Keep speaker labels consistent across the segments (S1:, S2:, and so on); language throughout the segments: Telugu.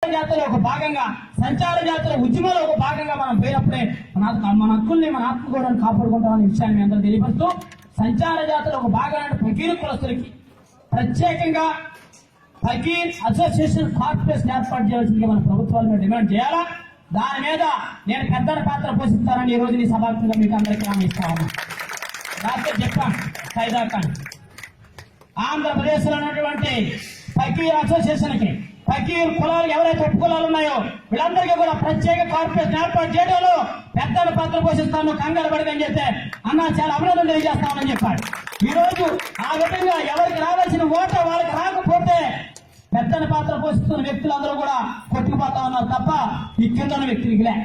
S1: జాతరలో ఒక భాగంగా, సంచార జాతర ఉద్యమంలో ఒక భాగంగా మనం పోయినప్పుడే మన హక్కుల్ని, మన ఆత్మగౌరవాన్ని కాపాడుకుంటామనే విషయాన్ని మీ అందరూ తెలియపరుస్తూ, సంచార జాతర ఒక భాగమైన ఫకీర్ కులస్తులకి ప్రత్యేకంగా ఫకీర్ అసోసియేషన్ కార్పొరేషన్ ఏర్పాటు చేయాల్సిందిగా మన ప్రభుత్వాలను డిమాండ్ చేయాలా. దాని మీద నేను పెద్దల పాత్ర పోషిస్తానని ఈ రోజు ఈ సభాత్మకంగా మీకు అందరికీ హామీ ఇస్తా ఉన్నాను. రాత్రి చెప్పాను ఖైదా ఖాన్ ఆంధ్రప్రదేశ్ లో ఉన్నటువంటి ఫకీర్ అసోసియేషన్ కి, ఫకీర్ కులాలు ఎవరైతే ఉపకులాలు ఉన్నాయో వీళ్ళందరికీ కూడా ప్రత్యేక కార్పొరేషన్ ఏర్పాటు చేయడంలో పెద్దల పాత్ర పోషిస్తాను, కంగారు పడకని చెప్తే అన్న చాలా అభినందన తెలియజేస్తామని చెప్పాడు. ఈ రోజు ఆ విధంగా ఎవరికి రావాల్సిన ఓట వాళ్ళకి రాకపోతే పెద్దల పాత్ర పోషిస్తున్న వ్యక్తులందరూ కూడా కొట్టుకుపోతా ఉన్నారు తప్ప ఈ కింద వ్యక్తులకిలే.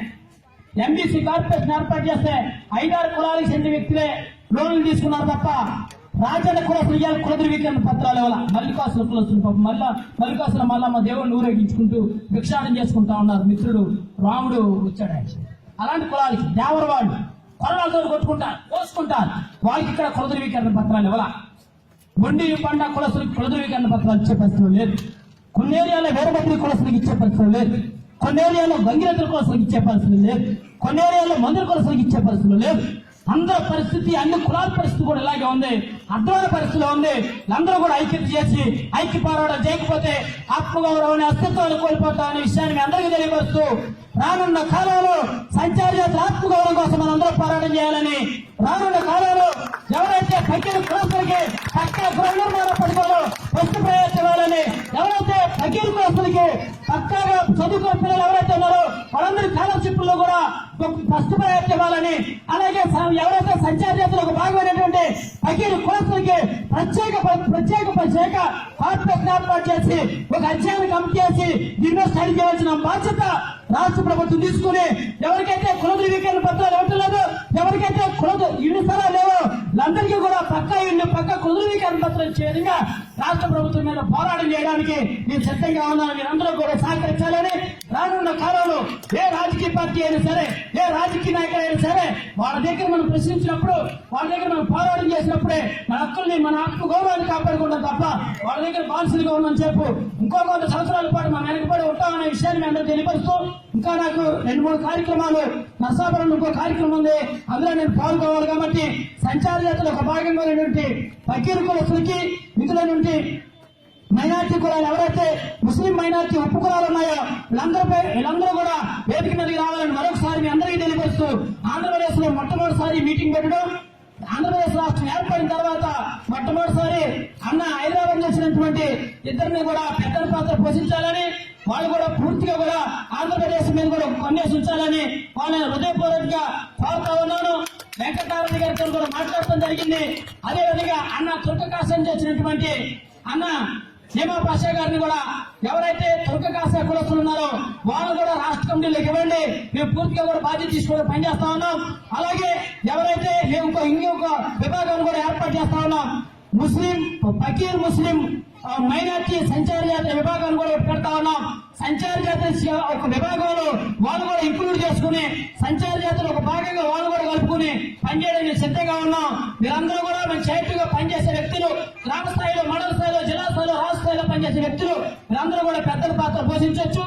S1: ఎంబీసీ కార్పొరేషన్ ఏర్పాటు చేస్తే 5-6 కులాలకు చెందిన వ్యక్తులే లోన్లు తీసుకున్నారు తప్ప రాజ్యాంగ కులస్తులు కుల ధృవీకరణ పత్రాలు ఇవ్వాల. మల్లికాసుల కులస్తులు మల్లికాసుల మళ్ళా మా దేవుడిని ఊరేగించుకుంటూ భిక్షాటం చేసుకుంటా ఉన్నారు. మిత్రుడు రాముడు వచ్చాడు. అలాంటి కులాలకి దేవర వాళ్ళు కొరడాలతో కొట్టుకుంటారు, కోసుకుంటారు. వాళ్ళకి ఇక్కడ కుల ధృవీకరణ పత్రాలు ఇవ్వాల. మొండి పండ కులస్తులకు కుల ధృవీకరణ పత్రాలు ఇచ్చే పరిస్థితులు లేదు. కొన్ని ఏరియాలో వీరభద్రి కులస్తులకు ఇచ్చే పరిస్థితులు లేదు. కొన్ని ఏరియాలో గంగిరెద్దుల కులస్తులకు ఇచ్చే పరిస్థితులు లేదు. కొన్ని ఏరియాలో మందుల కులస్తులకు ఇచ్చే పరిస్థితులు లేదు. అందరి పరిస్థితి, అన్ని కులాల పరిస్థితి కూడా ఇలాగే ఉంది, అర్థమైన పరిస్థితిలో ఉంది. అందరూ కూడా ఐక్యత చేసి ఐక్య పోరాటం చేయకపోతే ఆత్మగౌరవాన్ని, అస్తిత్వాన్ని కోల్పోతామనే విషయాన్ని మీ అందరికీ తెలియపరుస్తూ, రానున్న కాలంలో సంచార జాతుల ఆత్మగౌరవం కోసం మనం అందరూ పోరాటం చేయాలని, రానున్న కాలంలో ఎవరైతే ఫకీర్ కులస్తులకి పక్కా గృహ నిర్మాణ పథకంలో వస్తు ప్రయాసం ఇవ్వాలని, ఎవరైతే ఫకీర్ కులస్తులకి పక్కాగా చదువుకున్న పిల్లలు ఎవరైతే ఉన్నారో వాళ్ళందరి స్కాలర్షిప్ లో కూడా ఫస్ట్ ప్రయాసం ఇవ్వాలని, అలాగే ఎవరైతే సంచార జాతులు ఒక భాగమైనటువంటి ఫకీర్ కులస్తులకి ప్రత్యేక కార్పొరేషన్ ఏర్పాటు చేసి ఒక అధ్యయన కమిటీ చేసి దీనిలో స్టడీ చేయాల్సిన బాధ్యత రాష్ట్ర ప్రభుత్వం తీసుకుని, ఎవరికైతే కుల ధృవీకరణ పత్రాలు ఇవ్వటం లేదు, ఎవరికైతే ఇల్లు స్థలాలు లేవో వాళ్ళందరికీ కూడా పక్కా ఇల్లు, పక్కా కుల ధృవీకరణ పత్రం ఇచ్చే విధంగా రాష్ట్ర ప్రభుత్వం మీద పోరాటం చేయడానికి నేను సిద్ధంగా ఉన్నాను. మీరందరూ కూడా సహకరించాలని, రానున్న కాలంలో ఏ రాజకీయ పార్టీ అయినా సరే, ఏ రాజకీయ నాయకులు అయినా సరే వాళ్ళ దగ్గర మనం ప్రశ్నించినప్పుడు, వాళ్ళ దగ్గర మనం పోరాటం చేసినప్పుడే మన హక్కుల్ని, మన ఆత్మ గౌరవాన్ని కాపాడుకుంటాం తప్ప వాళ్ళ దగ్గర బానిసలుగా ఉందని చెప్పు ఇంకో కొంత సంవత్సరాల పాటు మనం వెనకబడి ఉంటామనే విషయాన్ని మీ అందరూ తెలియపరుస్తూ, ఇంకా నాకు 2-3 కార్యక్రమాలు, నర్సాపురం ఇంకో కార్యక్రమం ఉంది, అందులో నేను పాల్గొవాలి కాబట్టి సంచార జాతరలో ఒక భాగంగా ఉన్నటువంటి ఫకీర్ కులస్తులకి, మిగిలిన నుండి మైనార్టీ కులాలు ఎవరైతే ముస్లిం మైనార్టీ ఉప కులాలు ఉన్నాయో వీళ్ళందరూ కూడా వేదిక మీదకి రావాలని మరొకసారి మీ అందరికీ తెలియపరుస్తూ, ఆంధ్రప్రదేశ్ లో మొట్టమొదటిసారి మీటింగ్ పెట్టడం, ఆంధ్రప్రదేశ్ రాష్ట్రం ఏర్పడిన తర్వాత మొట్టమొదటిసారి అన్న హైదరాబాద్ వచ్చినటువంటి ఇద్దరిని కూడా పెద్దల పాత్ర పోషించాలని, వాళ్ళు కూడా పూర్తిగా కూడా ఆంధ్రప్రదేశ్ మీద కూడా కన్నేసి ఉంచాలని వాళ్ళని హృదయపూర్వకంగా కోరుతా ఉన్నాను. వెంకటారెడ్డి గారితో కూడా మాట్లాడటం జరిగింది. అదేవిధంగా అన్న తుర్కకాశం చేసినటువంటి అన్న హేమా పాషా గారిని కూడా ఎవరైతే తుర్కకాశ కులస్తులు ఉన్నారో వాళ్ళు కూడా రాష్ట్ర కమిటీలోకి ఇవ్వండి, మేము పూర్తిగా కూడా బాధ్యత తీసుకొని పనిచేస్తా ఉన్నాం. అలాగే ఎవరైతే మేము ఇంకొక విభాగాన్ని కూడా ఏర్పాటు చేస్తా ఉన్నాం, ముస్లిం ఫకీర్ ముస్లిం మైనార్టీ సంచార జాతర విభాగాన్ని కూడా పెడతా ఉన్నాం. సంచార జాతర ఒక విభాగంలో వాళ్ళు కూడా ఇంక్లూడ్ చేసుకుని సంచార జాతర ఒక భాగంగా వాళ్ళు కూడా కలుపుకుని పనిచేయడానికి సిద్ధంగా ఉన్నాం. మీరందరూ కూడా మేము చేతుగా పనిచేసే వ్యక్తులు, గ్రామ స్థాయిలో, మండల స్థాయిలో, జిల్లా స్థాయిలో, రాష్ట్ర స్థాయిలో పనిచేసే వ్యక్తులు, మీరందరూ కూడా పెద్దల పాత్ర పోషించవచ్చు.